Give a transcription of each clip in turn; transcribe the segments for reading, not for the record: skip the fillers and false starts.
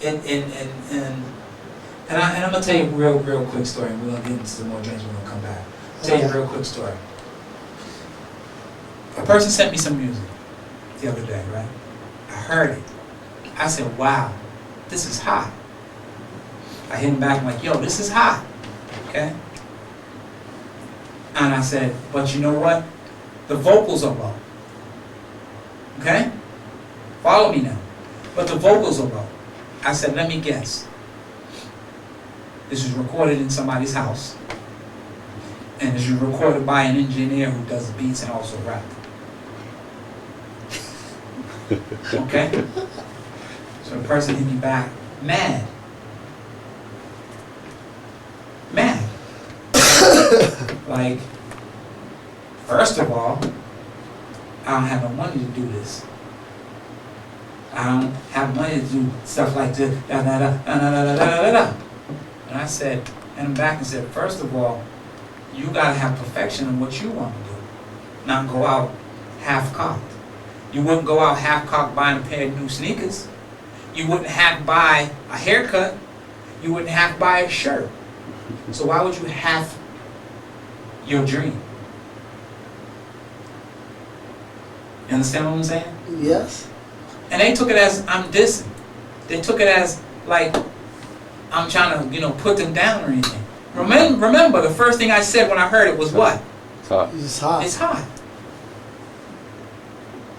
And I'm gonna tell you a real quick story. And we're gonna get into some more drinks. We're gonna come back. Tell you a real quick story. A person sent me some music the other day, right? I heard it. I said, "Wow, this is hot." I hit him back. I'm like, "Yo, this is hot." Okay. And I said, "But you know what? The vocals are low." Okay? Follow me now. But the vocals are low. I said, "Let me guess. This is recorded in somebody's house. And this is recorded by an engineer who does beats and also rap." Okay? So the person hit me back, mad. Mad. Like, first of all, I don't have no money to do this. I don't have money to do stuff like this. Da, da, da, da, da, da, da, da. And I said, and I'm back and said, first of all, you gotta have perfection in what you want to do, not go out half-cocked. You wouldn't go out half-cocked buying a pair of new sneakers. You wouldn't have to buy a haircut. You wouldn't have to buy a shirt. So why would you have your dream? You understand what I'm saying? Yes. And they took it as I'm dissing. They took it as like I'm trying to, put them down or anything. Remember, the first thing I said when I heard it was what? It's hot. It's hot. It's hot.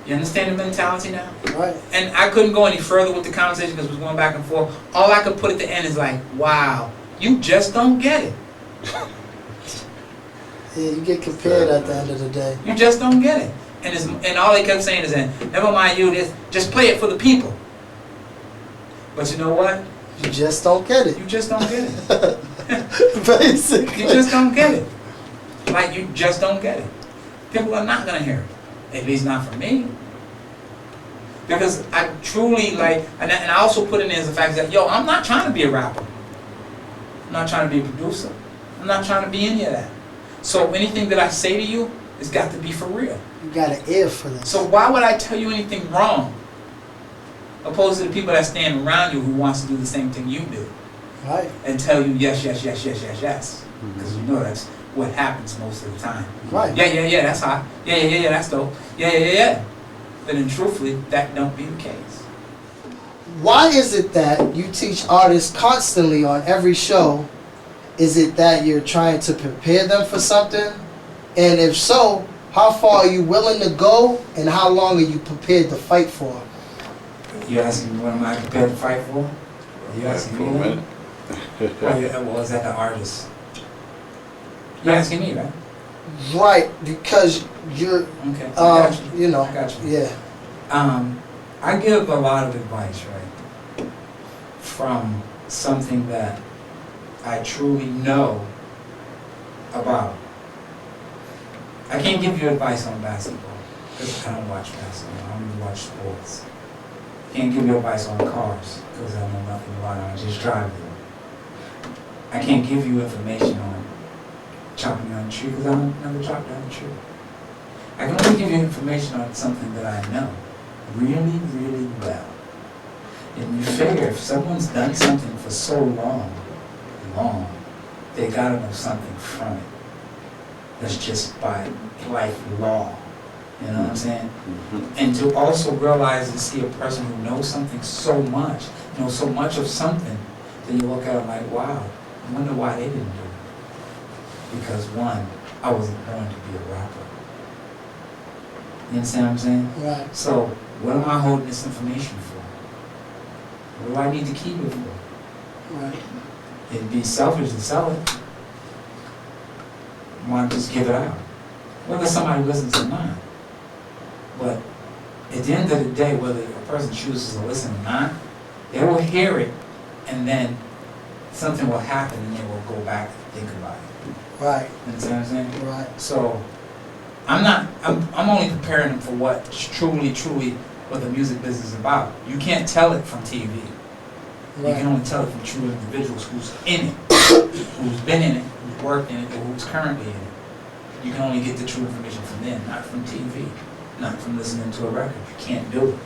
You understand the mentality now? Right. And I couldn't go any further with the conversation because it was going back and forth. All I could put at the end is like, wow, you just don't get it. Yeah, you get compared at the end of the day. You just don't get it. And all they kept saying is that, never mind you, this, just play it for the people. But you know what? You just don't get it. You just don't get it. Basically. You just don't get it. Like, you just don't get it. People are not going to hear it. At least not from me. Because I truly, like, and I also put in there as the fact that, yo, I'm not trying to be a rapper. I'm not trying to be a producer. I'm not trying to be any of that. So anything that I say to you has got to be for real. You got an ear for this. So why would I tell you anything wrong? Opposed to the people that stand around you who wants to do the same thing you do. Right. And tell you yes, yes, yes, yes, yes, yes. Because you know that's what happens most of the time. Right. Yeah, that's hot. Yeah, that's dope. Yeah. But then truthfully, that don't be the case. Why is it that you teach artists constantly on every show? Is it that you're trying to prepare them for something? And if so, how far are you willing to go and how long are you prepared to fight for? You asking me what am I prepared to fight for? Are you asking me that? Or was that the artist? You're asking me, right? Right, because you're, Okay, I got you. you know, I got you. yeah. I give a lot of advice, right? From something that I truly know about. I can't give you advice on basketball because I don't watch basketball. I don't even watch sports. Can't give you advice on cars because I know nothing about it. I just drive them. I can't give you information on chopping down a tree because I don't never chop down a tree. I can only give you information on something that I know really, really well. And you figure if someone's done something for so long, they gotta know something from it. That's just by life law. You know what I'm saying? And to also realize and see a person who knows something so much, knows so much of something, then you look at them like, wow, I wonder why they didn't do it. Because one, I wasn't born to be a rapper. You understand what I'm saying? Right. So, what am I holding this information for? What do I need to keep it for? Right. It'd be selfish to sell it. Why not just give it out? Whether somebody listens or not. But at the end of the day, whether a person chooses to listen or not, they will hear it and then something will happen and they will go back and think about it. Right. You understand what I'm saying? Right. So I'm only preparing them for what truly what the music business is about. You can't tell it from TV. Right. You can only tell it from true individuals who's in it, who's been in it, who's worked in it, or who's currently in it. You can only get the true information from them, not from TV, not from listening to a record. You can't do it.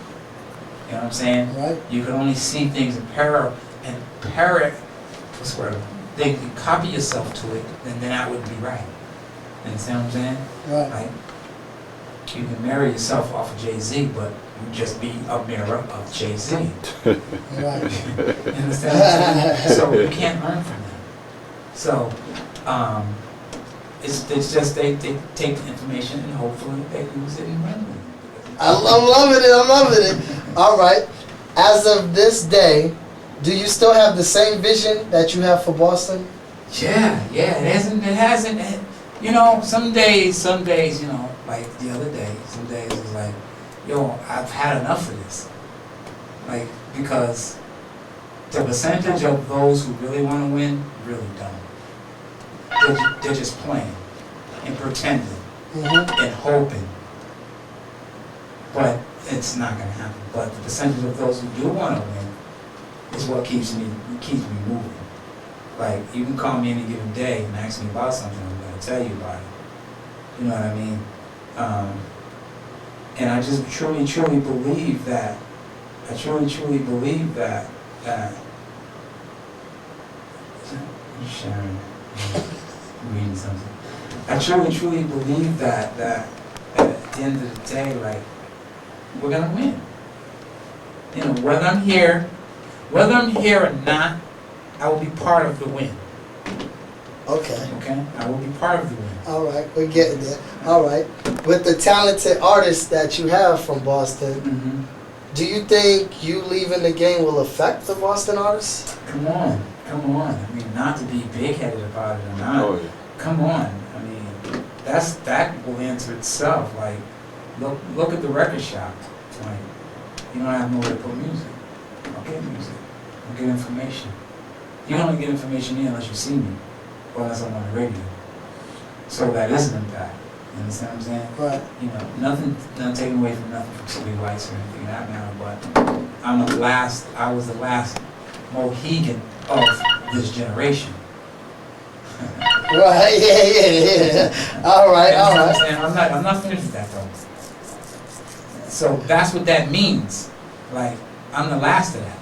You know what I'm saying? Right. You can only see things in what's the word? They you copy yourself to it, then that wouldn't be right. You understand what I'm saying? Right. Like, you can marry yourself off of Jay-Z, but you just be a mirror of Jay-Z. Right. You understand what I'm saying? So you can't learn from them. So, it's just they take the information and hopefully they use it and run with it. I'm loving it. All right. As of this day, do you still have the same vision that you have for Boston? Yeah, it hasn't, you know, some days, you know, like the other day, some days it's like, yo, I've had enough of this. Like, because the percentage of those who really want to win really don't. They're just playing and pretending and hoping. But it's not going to happen. But the percentage of those who do want to win is what keeps me moving. Like, you can call me any given day and ask me about something, I'm going to tell you about it. You know what I mean? And I just truly believe that. I truly believe that. I'm sharing, reading something. I truly believe that at the end of the day, like, we're gonna win. You know, whether I'm here or not, I will be part of the win. Okay. Okay? I will be part of the win. All right, we're getting there. All right. With the talented artists that you have from Boston, do you think you leaving the game will affect the Boston artists? Come on. I mean, not to be big-headed about it or not. Oh, yeah. Come on. I mean, that will answer itself. Like, look at the record shop. Like, you don't have nowhere to put music. I'll get music. I'll get information. You only get information here unless you see me, or unless I'm on the radio. So that is an impact. You understand what I'm saying? Right. You know, nothing taken away from nothing from SMYLY or anything of that matter, but I was the last Mohegan of this generation. Right, yeah. All right. I'm not finished with that though. So that's what that means. Like, I'm the last of that.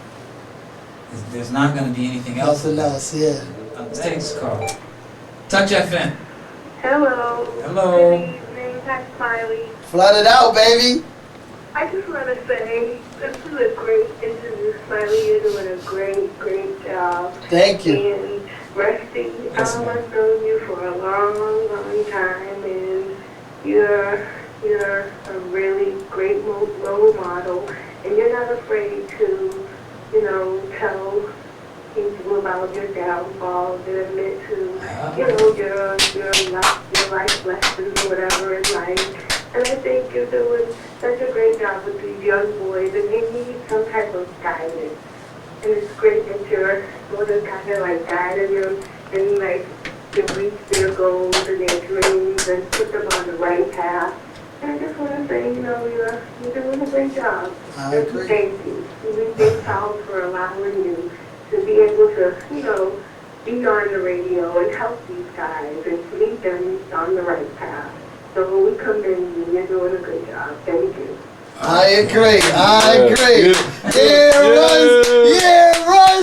There's not going to be anything else. Nothing else, yeah. Let's take this call. Touch FM. Hello. Hello. Good evening. Hi, Smiley. Flood it out, baby. I just want to say this is a great interview, Smiley. You're doing a great job. Thank you. And Rusty, Yes, I've ma'am. known you for a long time, and you're a really great role model, and you're not afraid to, tell people about your downfalls and admit to, your life lessons or whatever in life. And I think you're doing such a great job with these young boys, and they need some type of guidance. And it's great that you're sort of kind of like guiding them and like to reach their goals and their dreams and put them on the right path. And I just want to say, you're doing a great job. I agree. Thank you. We thank God for allowing you to be able to, be on the radio and help these guys and lead them on the right path. So we commend you. You're doing a good job. Thank you. I agree. Yeah. Yeah, Russ. Yeah, Russ.